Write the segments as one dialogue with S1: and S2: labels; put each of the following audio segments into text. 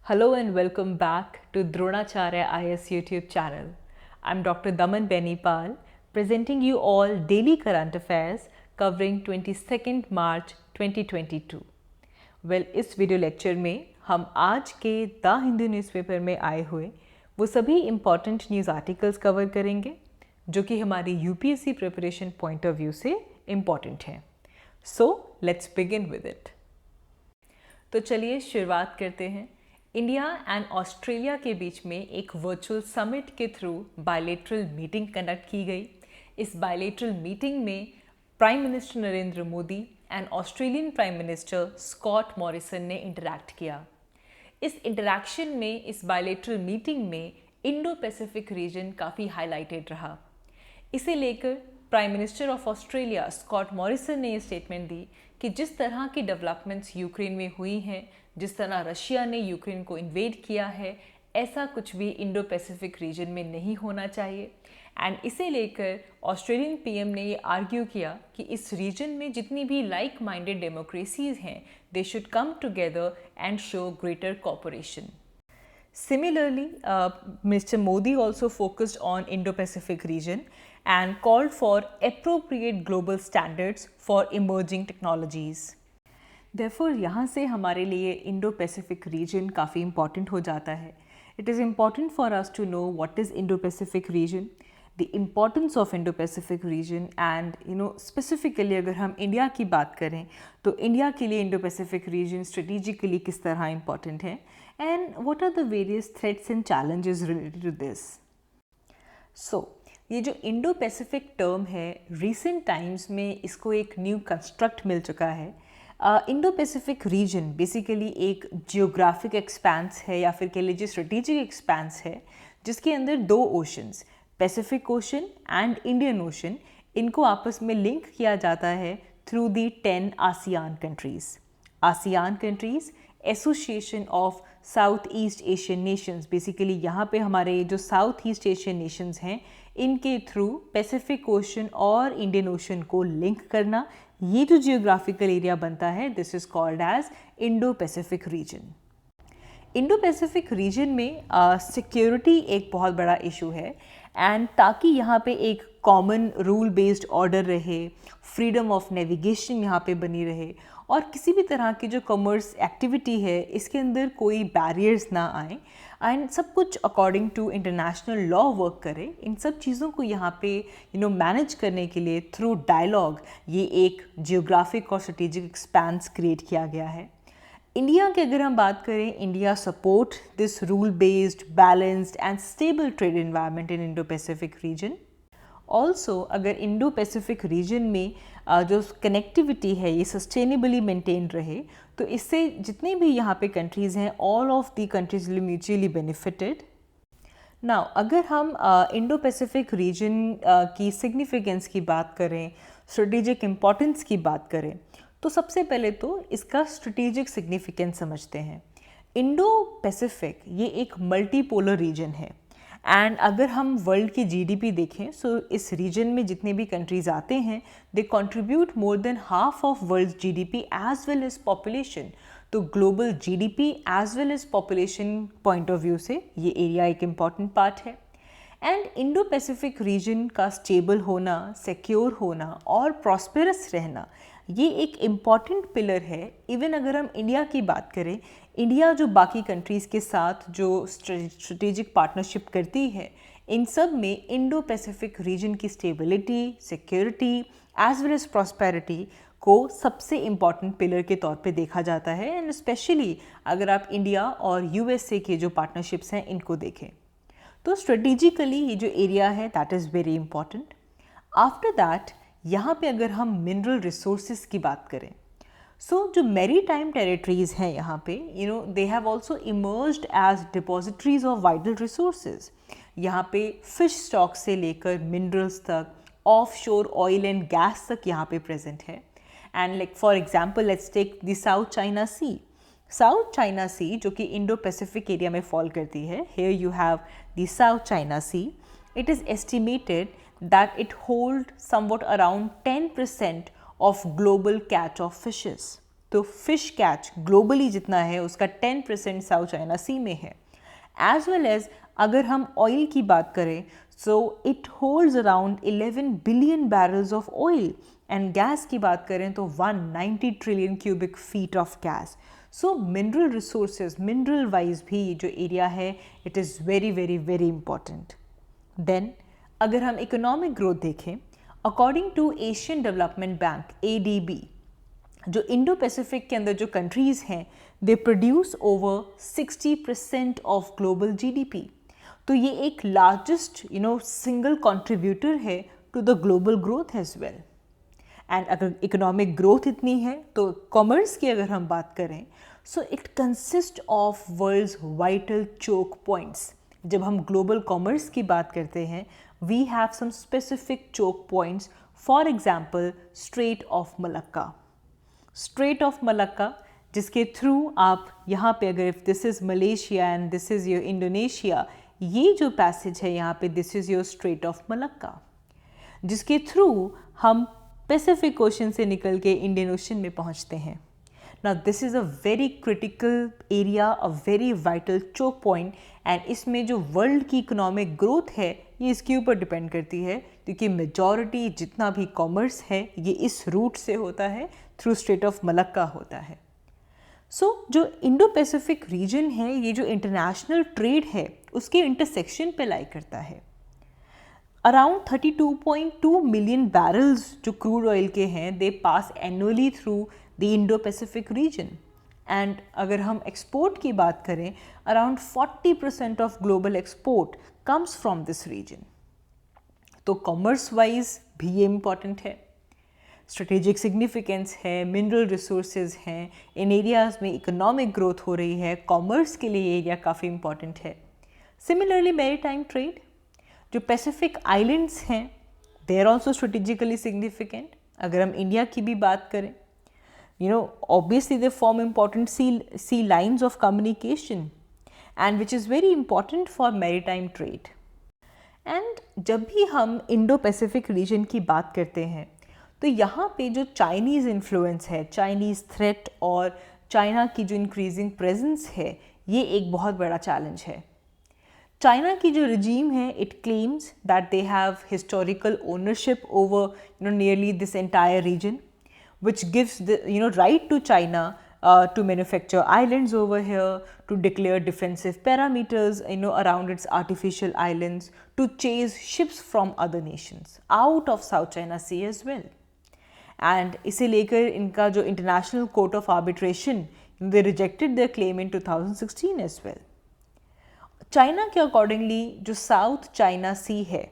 S1: Hello and welcome back to Dronacharya IS YouTube channel. I'm Dr. Daman Benipal, presenting you all daily current affairs covering 22nd March 2022. Well, इस video lecture में हम आज के the Hindu newspaper में आए हुए वो सभी इम्पॉर्टेंट न्यूज़ आर्टिकल्स कवर करेंगे जो कि हमारी UPSC preparation point of view से इम्पॉर्टेंट हैं. So let's begin with it. तो चलिए शुरुआत करते हैं. इंडिया एंड ऑस्ट्रेलिया के बीच में एक वर्चुअल समिट के थ्रू बायलेटरल मीटिंग कंडक्ट की गई. इस बायलेटरल मीटिंग में prime minister Narendra Modi and Australian prime minister Scott Morrison ने इंटरैक्ट किया. इस इंटरैक्शन में, इस बायलेटरल मीटिंग में इंडो पैसिफिक रीजन काफ़ी हाईलाइटेड रहा. इसे लेकर prime minister of Australia Scott Morrison ने ये स्टेटमेंट दी कि जिस तरह की डेवलपमेंट्स यूक्रेन में हुई हैं, जिस तरह रशिया ने यूक्रेन को इन्वेड किया है, ऐसा कुछ भी इंडो पैसिफिक रीजन में नहीं होना चाहिए. एंड इसे लेकर ऑस्ट्रेलियन पीएम ने ये आर्ग्यू किया कि इस रीजन में जितनी भी लाइक माइंडेड डेमोक्रेसीज हैं, they should come together and show greater cooperation. Similarly, Mr. Modi also focused on Indo-Pacific region and called for appropriate global standards for emerging technologies. Therefore, यहाँ से हमारे लिए Indo-Pacific region काफ़ी important हो जाता है. It is important for us to know what is Indo-Pacific region, the importance of Indo-Pacific region and specifically अगर हम इंडिया की बात करें तो इंडिया के लिए Indo-Pacific region strategically किस तरह important है and what are the various threats and challenges related to this. So, ये जो इंडो पैसिफिक टर्म है, रिसेंट टाइम्स में इसको एक न्यू कंस्ट्रक्ट मिल चुका है. इंडो पैसिफिक रीजन बेसिकली एक जियोग्राफिक एक्सपेंस है या फिर कह लीजिए स्ट्रेटेजिक एक्सपेंस है जिसके अंदर दो oceans, Pacific ocean and Indian ocean, इनको आपस में लिंक किया जाता है through the 10 ASEAN countries. ASEAN countries association of south east Asian Nations. Basically यहाँ पे हमारे जो साउथ ईस्ट एशियन नेशंस हैं, इनके थ्रू पैसिफिक ओशन और इंडियन ओशन को लिंक करना, ये जो जियोग्राफिकल एरिया बनता है, this is called as Indo Pacific region. Indo Pacific region में सिक्योरिटी एक बहुत बड़ा इशू है एंड ताकि यहाँ पे एक कॉमन रूल बेस्ड ऑर्डर रहे, फ्रीडम ऑफ नेविगेशन यहाँ पे बनी रहे और किसी भी तरह की जो कॉमर्स एक्टिविटी है इसके अंदर कोई बैरियर्स ना आए एंड सब कुछ according to international law work करे, इन सब चीज़ों को यहाँ पे मैनेज करने के लिए थ्रू डायलॉग ये एक जियोग्राफिक और स्ट्रेटेजिक एक्सपेंस क्रिएट किया गया है. इंडिया की अगर हम बात करें, India support this rule based, balanced and stable trade environment in Indo Pacific reason. Also अगर इंडो पैसिफिक रीजन में जो कनेक्टिविटी है ये सस्टेनेबली मेंटेन रहे तो इससे जितने भी यहाँ पे कंट्रीज़ हैं, all of the countries will mutually benefited. Now अगर हम इंडो पैसिफिक रीजन की सिग्निफिकेंस की बात करें, स्ट्रेटेजिक इम्पोर्टेंस की बात करें, तो सबसे पहले तो इसका स्ट्रेटेजिक सिग्निफिकेंस समझते हैं. इंडो पैसिफिक ये एक मल्टीपोलर रीजन है एंड अगर हम वर्ल्ड की जीडीपी देखें सो इस रीजन में जितने भी कंट्रीज़ आते हैं, they contribute more than half of world GDP as well as population. तो global GDP as well as population point of view से ये एरिया एक इम्पॉर्टेंट पार्ट है. एंड इंडो पैसिफिक रीजन का स्टेबल होना, सिक्योर होना और प्रॉस्पेरस रहना ये एक इम्पॉर्टेंट पिलर है. इवन अगर हम इंडिया की बात करें, इंडिया जो बाकी कंट्रीज़ के साथ जो स्ट्रेटेजिक पार्टनरशिप करती है, इन सब में इंडो पैसिफिक रीजन की stability, security as well as prosperity को सबसे इम्पॉर्टेंट पिलर के तौर पे देखा जाता है. एंड स्पेशली अगर आप इंडिया और यूएसए के जो पार्टनरशिप्स हैं इनको देखें तो स्ट्रेटेजिकली ये जो एरिया है that is very important. After that यहाँ पे अगर हम मिनरल रिसोर्सेज की बात करें, सो जो मैरी टाइम टेरिटरीज़ हैं यहाँ पे, they have also emerged as depositories of vital resources. यहाँ पे फिश स्टॉक से लेकर मिनरल्स तक, ऑफ शोर ऑयल एंड गैस तक यहाँ पे प्रेजेंट है. And like for example let's take the South China Sea. South China Sea जो कि इंडो पैसिफिक एरिया में फॉल करती है, here you have the South China Sea. It is estimated that it hold somewhat around 10% of global catch of fishes. तो fish catch globally जितना है उसका 10% south China सी में है। एज वेल एज अगर हम ऑयल की बात करें, so it holds around 11 billion barrels of oil, and gas की बात करें तो 190 trillion cubic feet of gas. So mineral resources, mineral wise भी जो एरिया है it is very very very important. Then अगर हम इकोनॉमिक ग्रोथ देखें, according to Asian Development Bank ADB, जो इंडो पैसिफिक के अंदर जो कंट्रीज़ हैं they produce over 60% of global GDP। तो ये एक लार्जेस्ट सिंगल कंट्रीब्यूटर है to the global growth as well. And अगर इकोनॉमिक ग्रोथ इतनी है तो कॉमर्स की अगर हम बात करें, so it consist of world's vital choke points. जब हम ग्लोबल कॉमर्स की बात करते हैं, we have some specific choke points, for example strait of Malacca. Strait of Malacca जिसके थ्रू आप यहाँ पे अगर if this is Malaysia and this is your Indonesia, ये जो पैसेज है यहाँ पे this is your straight of Malacca, जिसके थ्रू हम पैसिफिक ओशन से निकल के इंडियन ओशन में पहुँचते हैं। Now this is a very critical area, a very vital choke point, and इसमें जो वर्ल्ड की इकोनॉमिक ग्रोथ है ये इसके ऊपर डिपेंड करती है, क्योंकि मेजॉरिटी जितना भी कॉमर्स है ये इस रूट से होता है, थ्रू स्ट्रेट ऑफ मलक्का होता है। सो जो इंडो पैसिफिक रीजन है ये जो इंटरनेशनल ट्रेड है उसके इंटरसेक्शन पे लाई करता है। अराउंड 32.2 मिलियन बैरल्स जो क्रूड ऑयल के हैं they pass annually through the Indo Pacific region. And अगर हम एक्सपोर्ट की बात करें, around 40% of global export comes from this region. तो कॉमर्स वाइज भी ये इम्पॉर्टेंट है, स्ट्रेटेजिक सिग्निफिकेंस है, मिनरल रिसोर्सेज हैं, इन एरियाज़ में इकोनॉमिक ग्रोथ हो रही है, कॉमर्स के लिए ये एरिया काफ़ी इम्पॉर्टेंट है। सिमिलरली मैरीटाइम ट्रेड, जो पैसिफिक आइलैंड्स हैं they are also strategically significant. अगर हम इंडिया की भी बात करें, obviously they form important sea lines of communication and which is very important for maritime trade. And जब भी हम इंडो पैसिफिक रीजन की बात करते हैं तो यहाँ पे जो चाइनीज़ इन्फ्लुएंस है, चाइनीज़ थ्रेट और चाइना की जो इंक्रीजिंग प्रेजेंस है ये एक बहुत बड़ा चैलेंज है। चाइना की जो रिजीम है it claims that they have historical ownership over nearly this entire reason, which gives the right to China to manufacture islands over here, to declare defensive parameters around its artificial islands, to chase ships from other nations out of South China Sea as well. And इसे लेकर इनका जो International Court of Arbitration they rejected their claim in 2016 as well. China के accordingly जो South China Sea है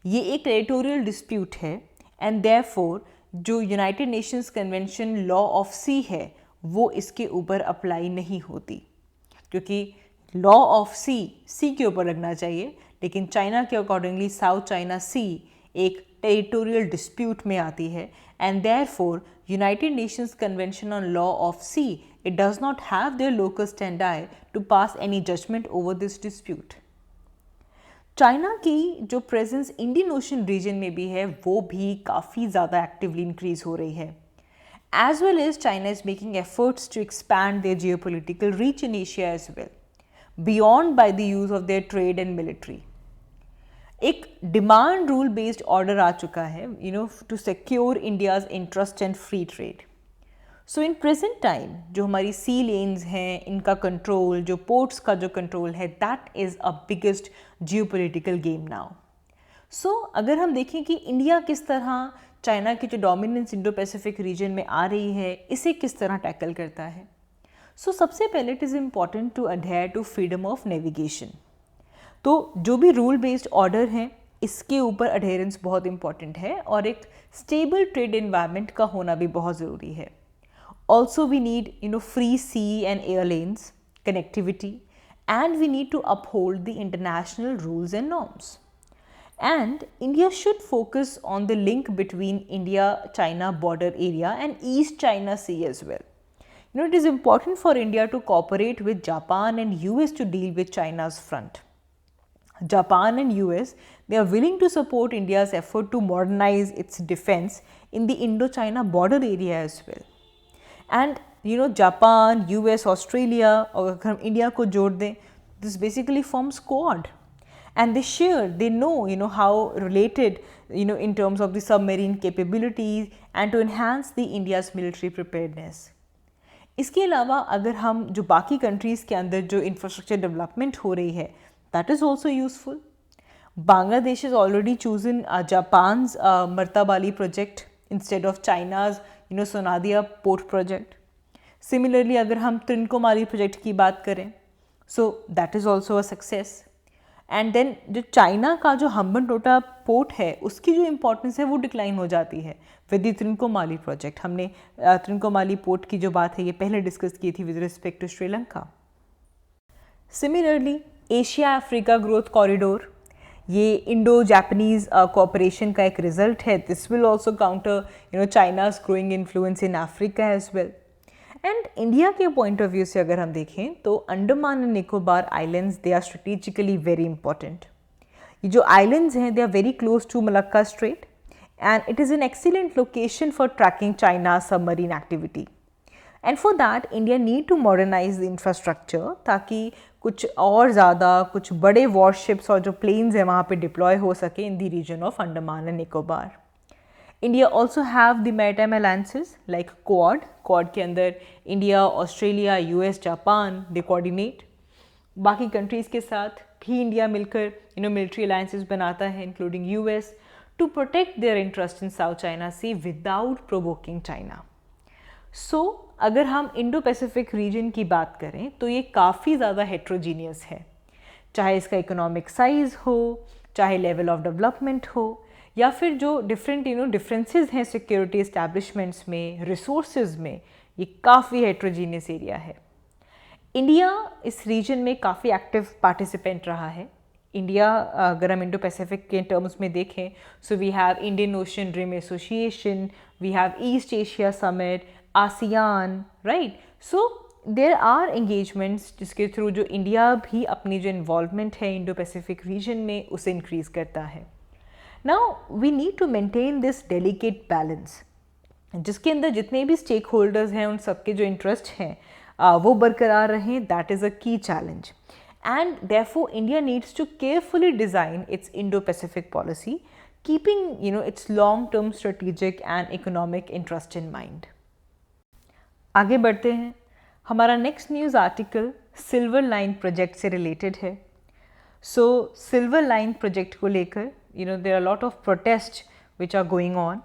S1: ये एक territorial dispute है, एंड देयरफॉर जो United Nations Convention law of sea है वो इसके ऊपर अप्लाई नहीं होती, क्योंकि लॉ ऑफ सी के ऊपर लगना चाहिए, लेकिन चाइना के अकॉर्डिंगली साउथ चाइना सी एक टेरिटोरियल डिस्प्यूट में आती है, and therefore United Nations convention on law of sea it does not have their locus standi to pass any judgement over this dispute. China की जो प्रेजेंस इंडियन ओशन रीजन में भी है वो भी काफ़ी ज़्यादा एक्टिवली इंक्रीज हो रही है, as well as China is making efforts to expand their geopolitical reach in Asia as well, beyond by the use of their trade and military. एक डिमांड रूल बेस्ड ऑर्डर आ चुका है to secure India's interest and free trade. So in present time जो हमारी सी lens हैं इनका control, जो ports का जो कंट्रोल है, that is a biggest geopolitical game now. So अगर हम देखें कि इंडिया किस तरह चाइना की जो डोमिनेंस इंडो पैसिफिक रीजन में आ रही है इसे किस तरह टैकल करता है, सो सबसे पहले it is important to adhere to freedom of navigation. तो जो भी रूल बेस्ड ऑर्डर हैं इसके ऊपर अडेयरेंस बहुत इंपॉर्टेंट है, और एक स्टेबल ट्रेड एनवायरनमेंट का होना भी बहुत ज़रूरी है। Also we need free sea and air lanes, connectivity, and we need to uphold the international rules and norms. And India should focus on the link between India-China border area and East China Sea as well. It is important for India to cooperate with Japan and US to deal with China's front. Japan and US, they are willing to support India's effort to modernize its defense in the Indo-China border area as well. And Japan, US, Australia और अगर हम India को जोड़ दें, this basically forms quad. And they share, they know how related in terms of the submarine capabilities and to enhance the India's military preparedness. इसके अलावा अगर हम जो बाकी कंट्रीज़ के अंदर जो इंफ्रास्ट्रक्चर डेवलपमेंट हो रही है, that is also useful. Bangladesh is already chosen Japan's Matarbari project instead of China's Sonadia port project. Similarly अगर हम त्रिनकोमाली प्रोजेक्ट की बात करें, so that is also a success. And then जो चाइना का जो हम्बनटोटा पोर्ट है, उसकी जो इम्पोर्टेंस है वो डिक्लाइन हो जाती है विद द त्रिनकोमाली प्रोजेक्ट. हमने त्रिनकोमाली पोर्ट की जो बात है ये पहले डिस्कस की थी with respect to Sri Lanka. Similarly Asia Africa growth corridor, ये इंडो जापानीज कोऑपरेशन का एक रिजल्ट है. This will also counter China's growing influence in Africa as well. And India के पॉइंट ऑफ व्यू से अगर हम देखें तो Andaman and Nicobar islands, they are strategically very important. ये जो आइलैंड्स हैं, they are very close to Malacca strait and it is an excellent location for trekking China submarine activity. And for that India need to modernise the infrastructure, ताकि कुछ और ज़्यादा कुछ बड़े warships और जो प्लेन्स हैं वहाँ पे डिप्लॉय हो सके in the region of Andaman and Nicobar. India also have the maritime alliances like Quad. Quad के अंदर India, Australia, US, Japan, they coordinate. बाकी कंट्रीज़ के साथ भी इंडिया मिलकर मिलिट्री अलायंसेस बनाता है, including US, to protect their interest in South China Sea without provoking China. So अगर हम इंडो पैसिफिक रीजन की बात करें तो ये काफ़ी ज़्यादा हेट्रोजीनियस है, चाहे इसका इकोनॉमिक साइज़ हो, चाहे लेवल ऑफ डेवलपमेंट हो, या फिर जो डिफरेंट डिफरेंसेस हैं सिक्योरिटी इस्टेब्लिशमेंट्स में, रिसोर्सेज में, ये काफ़ी हेट्रोजीनियस एरिया है. इंडिया इस रीजन में काफ़ी एक्टिव पार्टिसिपेंट रहा है. इंडिया अगर हम इंडो पैसिफिक के टर्म्स में देखें, so we have Indian Ocean Rim Association, we have East Asia summit, ASEAN, right. So there are engagements जिसके थ्रू जो इंडिया भी अपनी जो इन्वॉल्वमेंट है इंडो पैसिफिक रीजन में उसे इंक्रीज़ करता है. Now we need to maintain this delicate balance, जिसके अंदर जितने भी स्टेक होल्डर्स हैं उन सबके जो इंटरेस्ट हैं वो बरकरार रहें. That is a key challenge and therefore India needs to carefully design its Indo Pacific policy, keeping its long term strategic and economic interest in mind. आगे बढ़ते हैं. हमारा next news article silver line project से related है. So silver line project को लेकर there are a lot of protests which are going on.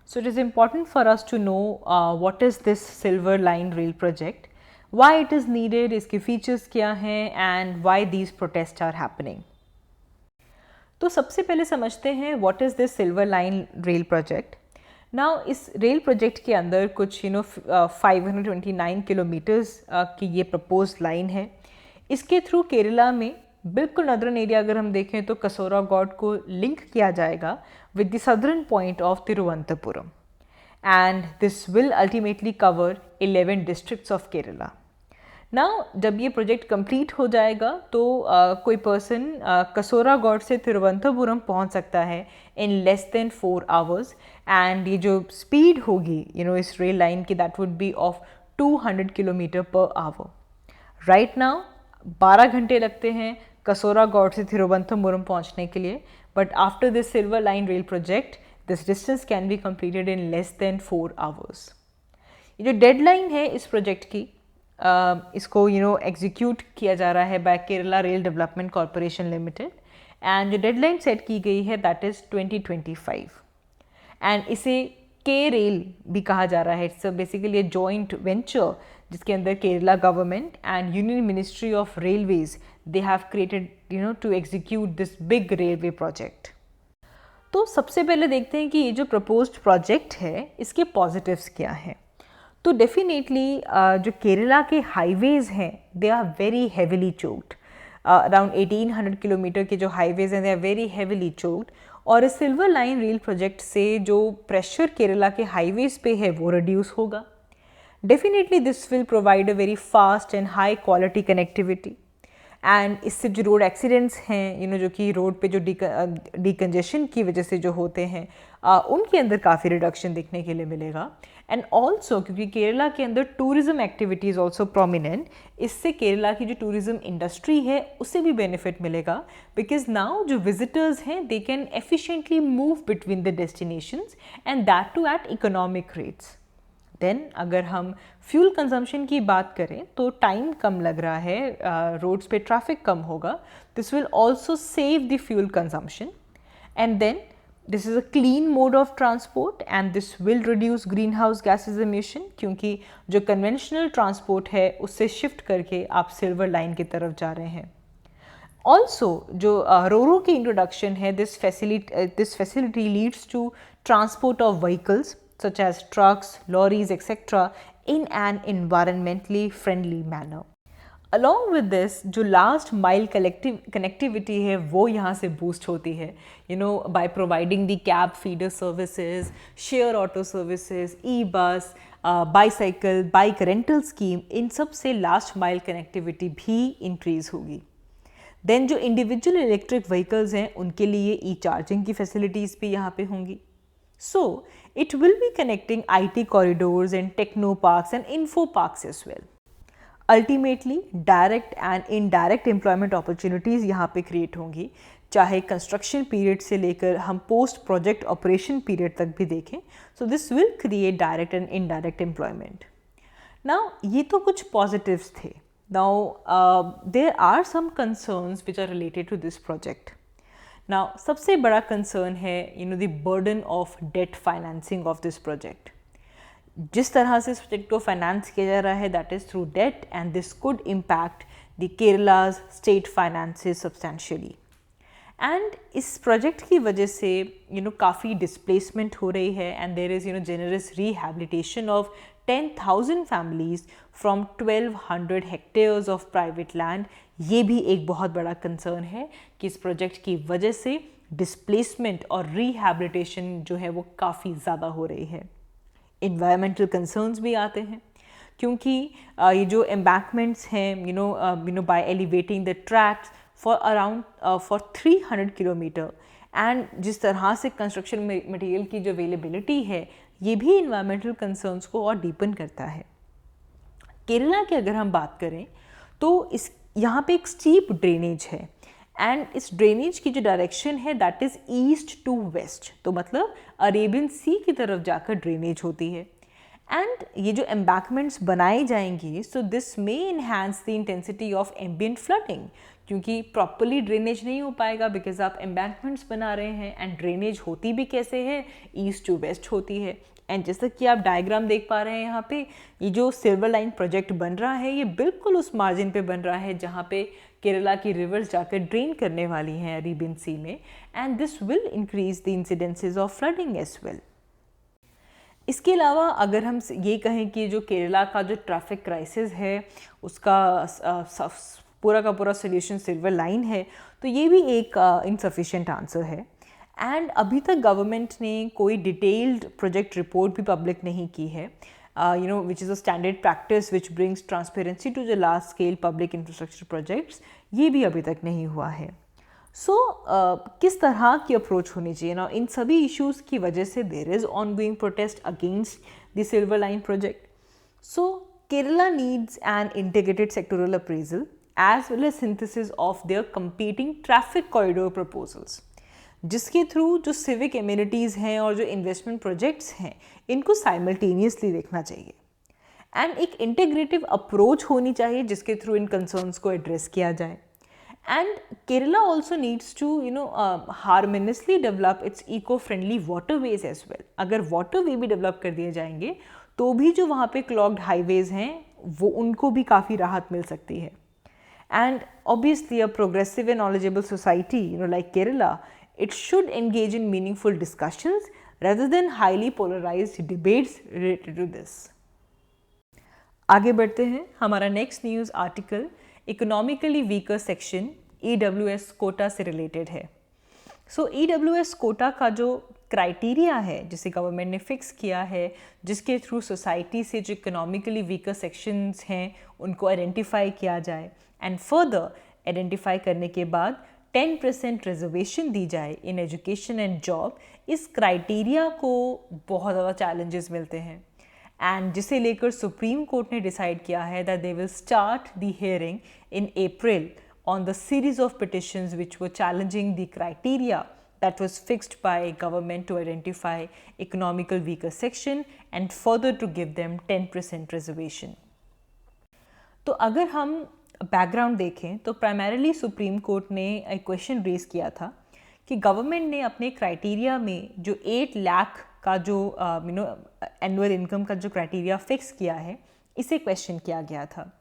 S1: So it is important for us to know what is this Silver Line Rail project, why it is needed, इसके features क्या हैं and why these protests are happening. तो सबसे पहले समझते हैं what is this Silver Line Rail project. Now इस rail project के अंदर कुछ 529 किलोमीटर्स की ये proposed लाइन है. इसके थ्रू केरला में बिल्कुल नदरन एरिया अगर हम देखें तो कसोरागोड को लिंक किया जाएगा with the southern point of Thiruvananthapuram and this will ultimately cover 11 districts of Kerala. Now जब ये प्रोजेक्ट कंप्लीट हो जाएगा तो कोई पर्सन कसोरागोड से तिरुवनंतपुरम पहुंच सकता है in less than 4 hours and ये जो स्पीड होगी इस रेल लाइन की that would be of 200 kilometre per hour. Right now 12 घंटे लगते हैं कसोरागोड से तिरुवनंतपुरम पहुंचने के लिए, but after this silver line rail project this distance can be completed in less than 4 hours. ये जो डेडलाइन है इस प्रोजेक्ट की, इसको एग्जीक्यूट किया जा रहा है by Kerala rail development corporation limited and जो डेडलाइन सेट की गई है दैट इज़ 2025 एंड इसे के रेल भी कहा जा रहा है. It's basically a joint venture जिसके अंदर Kerala government and union ministry of railways they have created to execute this big railway project. तो सबसे पहले देखते हैं कि ये जो प्रपोज्ड प्रोजेक्ट है इसके पॉजिटिव्स क्या हैं. तो डेफिनेटली जो केरला के हाईवेज़ हैं they are very heavily choked. Around 1800 kilometre के जो हाईवेज़ हैं they are very heavily choked और इस सिल्वर लाइन रेल प्रोजेक्ट से जो प्रेशर केरला के हाईवेज़ पे है वो रिड्यूस होगा. Definitely this will provide a very fast and high quality connectivity and इससे जो रोड एक्सीडेंट्स हैं जो कि रोड पे जो डिकंजेशन की वजह से जो होते हैं उनके अंदर काफ़ी रिडक्शन देखने के लिए मिलेगा। एंड ऑल्सो क्योंकि केरला के अंदर टूरिज़्म एक्टिविटीज़ ऑल्सो प्रोमिनेंट, इससे केरला की जो टूरिज़्म इंडस्ट्री है उससे भी बेनिफिट मिलेगा, बिकॉज नाउ जो विजिटर्स हैं they can efficiently move between the destinations and that too at economic rates. Then अगर हम फ्यूल कंजम्पशन की बात करें तो टाइम कम लग रहा है, रोड्स पे ट्रैफिक कम होगा, this will also save the fuel consumption. And then this is a clean mode of transport and this will reduce green house gases emission, क्योंकि जो कन्वेंशनल ट्रांसपोर्ट है उससे शिफ्ट करके आप सिल्वर लाइन की तरफ जा रहे हैं। ऑल्सो जो रोरो की इंट्रोडक्शन है, this facility leads to transport of vehicles such as trucks, lorries, etc. in an environmentally friendly manner. Along with this, जो last mile connectivity है वो यहाँ से boost होती है, by providing the cab feeder services, share auto services, e-bus, bicycle, bike rental scheme, इन सब से last mile connectivity भी increase होगी। Then जो individual electric vehicles हैं उनके लिए e-charging की facilities भी यहाँ पे होंगी। So it will be connecting IT corridors and techno parks and info parks as well. Ultimately, direct and indirect employment opportunities यहाँ पे create होंगी, चाहे construction period से लेकर हम post project operation period तक भी देखें. So this will create direct and indirect employment. Now ये तो कुछ positives थे. Now there are some concerns which are related to this project. Now, सबसे बड़ा concern है the burden of debt financing of this project. जिस तरह से इस प्रोजेक्ट को फाइनेंस किया जा रहा है that is through debt and this could impact the Kerala's state finances substantially. And इस प्रोजेक्ट की वजह से काफ़ी डिस्प्लेसमेंट हो रही है and there is generous rehabilitation of 10,000 families from 1,200 hectares of private land. ये भी एक बहुत बड़ा कंसर्न है कि इस प्रोजेक्ट की वजह से डिस्प्लेसमेंट और रिहैबिलिटेशन जो है वो काफ़ी ज़्यादा हो रही है। इन्वायरमेंटल कंसर्न्स भी आते हैं क्योंकि ये जो एम्बैंकमेंट्स हैं by elevating the tracks for around for 300 kilometre and जिस तरह से कंस्ट्रक्शन मटेरियल की जो अवेलेबिलिटी है ये भी इन्वायरमेंटल कंसर्न्स को और डीपन करता है। केरला की अगर हम बात करें तो इस यहाँ पे एक स्टीप ड्रेनेज है एंड इस ड्रेनेज की जो डायरेक्शन है that is east to west, तो मतलब अरेबियन सी की तरफ जाकर ड्रेनेज होती है। एंड ये जो एम्बैंकमेंट्स बनाए जाएंगे so this may enhance the intensity of ambient flooding, क्योंकि प्रॉपरली ड्रेनेज नहीं हो पाएगा बिकॉज आप एम्बैंकमेंट्स बना रहे हैं एंड ड्रेनेज होती भी कैसे है, ईस्ट टू वेस्ट होती है। एंड जैसा कि आप डायग्राम देख पा रहे हैं यहाँ पे ये जो सिल्वर लाइन प्रोजेक्ट बन रहा है ये बिल्कुल उस मार्जिन पे बन रहा है जहाँ पे केरला की रिवर्स जाकर ड्रेन करने वाली हैं अरेबियन सी में and this will increase the incidences of flooding as well. इसके अलावा अगर हम ये कहें कि जो केरला का जो ट्रैफिक क्राइसिस है उसका पूरा का पूरा सोल्यूशन सिल्वर लाइन है तो ये भी एक इनसफिशिएंट आंसर है। एंड अभी तक गवर्नमेंट ने कोई डिटेल्ड प्रोजेक्ट रिपोर्ट भी पब्लिक नहीं की है, which is a standard practice which brings transparency to the large scale public infrastructure projects, ये भी अभी तक नहीं हुआ है। सो किस तरह की अप्रोच होनी चाहिए ना, इन सभी इश्यूज़ की वजह से there is ongoing protest against the silver line project. So Kerala needs an integrated sectoral appraisal as well as synthesis of their competing traffic corridor proposals, जिसके थ्रू जो सिविक एम्यूनिटीज़ हैं और जो इन्वेस्टमेंट प्रोजेक्ट्स हैं इनको साइमल्टेनियसली देखना चाहिए। And एक इंटीग्रेटिव अप्रोच होनी चाहिए जिसके थ्रू इन कंसर्न्स को एड्रेस किया जाए। And Kerala also needs to harmoniously develop its eco friendly waterways as well. अगर वाटरवे भी डेवलप कर दिए जाएंगे तो भी जो वहाँ पे क्लॉग्ड हाईवेज हैं वो उनको भी काफ़ी राहत मिल सकती है। And obviously a progressive and knowledgeable society like Kerala, it should engage in meaningful discussions rather than highly polarized debates related to this. आगे बढ़ते हैं। हमारा next news article economically weaker section EWS quota से related है। सो EWS Kota का जो criteria है जिसे गवर्नमेंट ने फिक्स किया है, जिसके थ्रू सोसाइटी से जो इकोनॉमिकली वीकर सेक्शंस हैं उनको आइडेंटिफाई किया जाए एंड फर्दर आइडेंटिफाई करने के बाद 10% रिजर्वेशन दी जाए इन एजुकेशन एंड जॉब, इस क्राइटेरिया को बहुत ज़्यादा चैलेंजेस मिलते हैं एंड जिसे लेकर सुप्रीम कोर्ट ने डिसाइड किया है that they will start the hearing in April on the series of petitions which were challenging the criteria that was fixed by government to identify economical weaker section and further to give them 10% reservation. तो अगर हम background देखें तो primarily supreme court ने एक question raise किया था कि गवर्नमेंट ने अपने क्राइटेरिया में जो 8 लाख का जो एनुअल इनकम का जो क्राइटेरिया फिक्स किया है, इसे क्वेश्चन किया गया था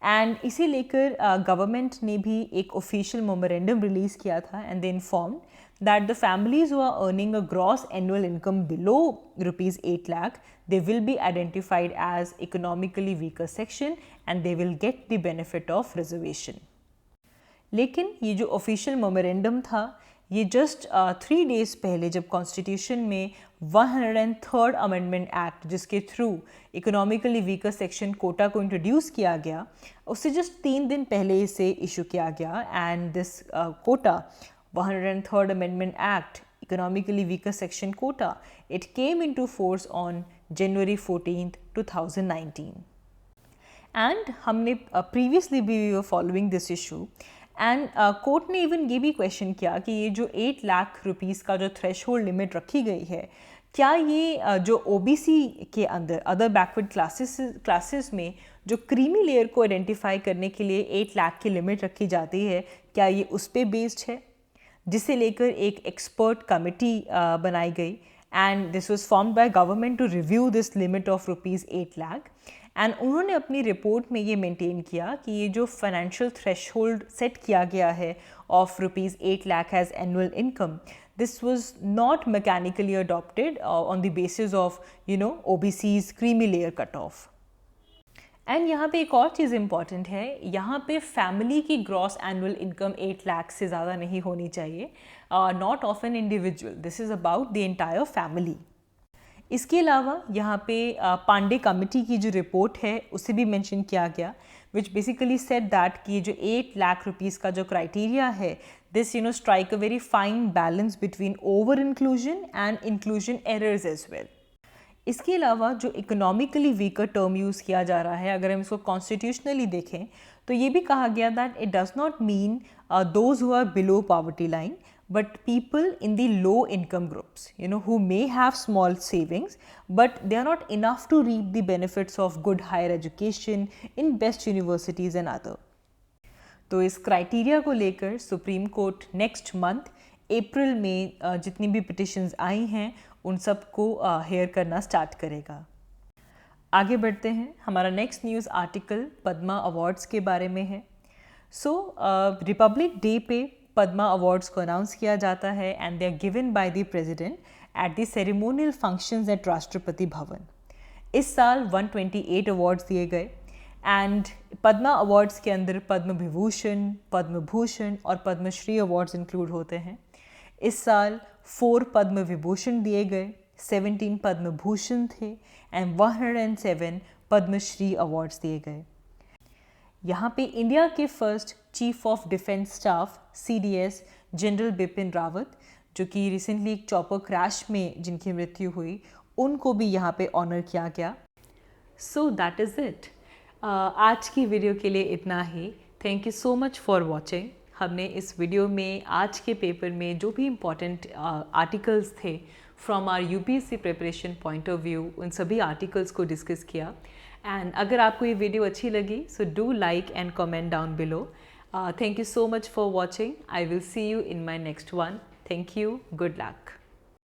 S1: एंड इसे लेकर गवर्नमेंट ने भी एक ऑफिशियल मेमोरेंडम रिलीज़ किया था and they informed that the families who are earning a gross annual income below ₹8 lakh, they will be identified as economically weaker section and they will get the benefit of reservation. लेकिन ये जो official memorandum था ये just 3 days पहले जब constitution में 103rd amendment act जिसके through economically weaker section quota को इंट्रोड्यूस किया गया, उससे जस्ट 3 दिन पहले इसे इशू किया गया and this quota 103rd amendment act economically weaker section quota it came into force on January 14th, 2019 and हमने प्रीवियसली भी following this issue and court ने इवन ये भी क्वेश्चन किया कि ये जो 8 लाख रुपीज़ का जो थ्रेशोल्ड लिमिट रखी गई है, क्या ये जो ओबीसी के अंदर अदर बैकवर्ड क्लासेस में जो क्रीमी लेयर को आइडेंटिफाई करने के लिए 8 लाख की लिमिट रखी जाती है, क्या ये उस पर बेस्ड है, जिसे लेकर एक एक्सपर्ट कमेटी बनाई गई and this was formed by government to review this limit of ₹8 lakh and उन्होंने अपनी रिपोर्ट में ये मेंटेन किया कि ये जो फाइनेंशियल थ्रेशोल्ड सेट किया गया है of ₹8 lakh as annual income, this was not mechanically adopted on the basis of OBC's creamy layer cut off. And यहाँ पे एक और चीज़ इम्पॉर्टेंट है, यहाँ पे फैमिली की ग्रॉस एनुअल इनकम 8 लाख से ज़्यादा नहीं होनी चाहिए, not of an individual, this is about the entire family. इसके अलावा यहाँ पे पांडे कमेटी की जो रिपोर्ट है उसे भी मेंशन किया गया विच बेसिकली सेड दैट कि ये जो 8 लाख रुपीज़ का जो क्राइटेरिया है, this strike a very fine balance between over inclusion and inclusion errors as well. इसके अलावा जो इकोनॉमिकली वीकर टर्म यूज़ किया जा रहा है, अगर हम इसको कॉन्स्टिट्यूशनली देखें तो ये भी कहा गया that it does not mean those who are below poverty line but people in the low income groups, who may have small savings but they are not enough to reap the benefits of good higher education in best universities and other. तो इस criteria को लेकर supreme court next month अप्रैल में जितनी भी petitions आई हैं उन सब को हेयर करना स्टार्ट करेगा. आगे बढ़ते हैं. हमारा next news article Padma awards के बारे में है. रिपब्लिक डे पे पद्मा अवार्ड्स को अनाउंस किया जाता है and they are given by the president at the ceremonial functions at Rashtrapati Bhavan. इस साल 128 अवार्ड्स दिए गए एंड पद्मा अवार्ड्स के अंदर पद्म विभूषण, पद्म भूषण और पद्मश्री अवार्ड्स इंक्लूड होते हैं. इस साल 4 पद्म विभूषण दिए गए, 17 पद्म भूषण थे एंड 107 पद्मश्री अवार्ड्स दिए गए. यहाँ पे इंडिया के first chief of defence staff CDS general Bipin Rawat, जो कि रिसेंटली एक चॉपर क्रैश में जिनकी मृत्यु हुई, उनको भी यहाँ पे ऑनर किया गया. So that is it. आज की वीडियो के लिए इतना ही. Thank you so much for watching. हमने इस वीडियो में आज के पेपर में जो भी इम्पॉर्टेंट आर्टिकल्स थे from our UPSC preparation point of view, उन सभी आर्टिकल्स को डिस्कस किया. एंड अगर आपको ये वीडियो अच्छी लगी so do like and comment down below. Thank you so much for watching. I will see you in my next one. Thank you. Good luck.